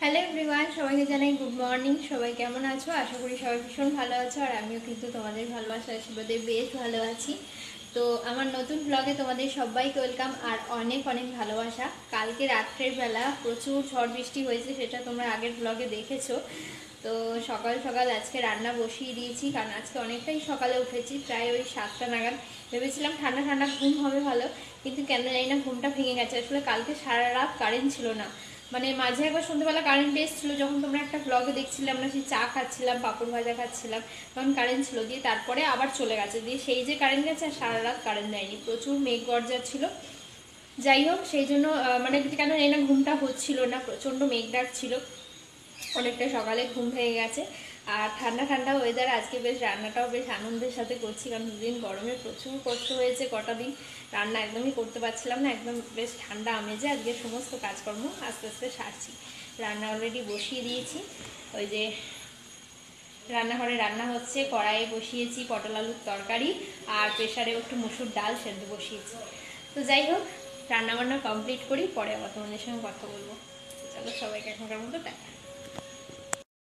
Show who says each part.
Speaker 1: Hello everyone, সবাইকে জানাই good morning. সবাই কেমন আছো? আশা করি সবাই ভীষণ ভালো আছো, আর আমিও কিন্তু তোমাদের ভালোবাসা আশীর্বাদে বেশ ভালো আছি। তো আমার নতুন ব্লগে তোমাদের সবাইকে ওয়েলকাম, আর অনেক অনেক ভালোবাসা। কালকে রাত্রের বেলা প্রচুর ঝড় বৃষ্টি হয়েছে, সেটা তোমরা আগের ব্লগে দেখেছো। তো সকাল সকাল আজকে রান্না বসিয়ে দিয়েছি, কারণ আজকে অনেকটাই সকালে উঠেছি, প্রায় ওই 7টা নাগাদ। ভেবেছিলাম ঠান্ডা ঠান্ডা ঘুম হবে ভালো, কিন্তু কেন জানি না ঘুমটা ভেঙে গেছে। আসলে কালকে সারা রাত কারেন্ট ছিল না, মানে মাঝে একবার সন্ধ্যেবেলা কারেন্ট এসেছিল, যখন তোমরা একটা ব্লগে দেখছিলাম, আমরা সেই চা খাচ্ছিলাম, পাপড় ভাজা খাচ্ছিলাম, তখন কারেন্ট ছিল। দিয়ে তারপরে আবার চলে গেছে, দিয়ে সেই যে কারেন্ট গেছে আর সারা রাত কারেন্ট দেয়নি, প্রচুর মেঘ গর্জা ছিল। যাই হোক, সেই জন্য মানে কেন জানি না ঘুমটা হচ্ছিল না, প্রচণ্ড মেঘ ডাক ছিল। অনেকটা সকালে ঘুম ভেঙে গেছে। আর ঠান্ডা ঠান্ডা ওয়েদার, আজকে বেশ রান্নাটাও বেশ আনন্দের সাথে করছি, কারণ দুদিন গরমে প্রচুর কষ্ট হয়েছে। কটা দিন রান্না একদমই করতে পারছিলাম না, একদম বেশ ঠান্ডা আমেজে আজকে সমস্ত কাজকর্ম আস্তে আস্তে সারছি। রান্না অলরেডি বসিয়ে দিয়েছি, ওই যে রান্নাঘরে রান্না হচ্ছে, কড়াইয়ে বসিয়েছি পটল আলুর তরকারি, আর প্রেশারেও একটু মসুর ডাল সেদ্ধ বসিয়েছি। তো যাই হোক, রান্নাবান্না কমপ্লিট করি, পরে আবার তোমাদের সঙ্গে কথা বলবো। চলো, সবাইকে এখনকার মতো দেখা।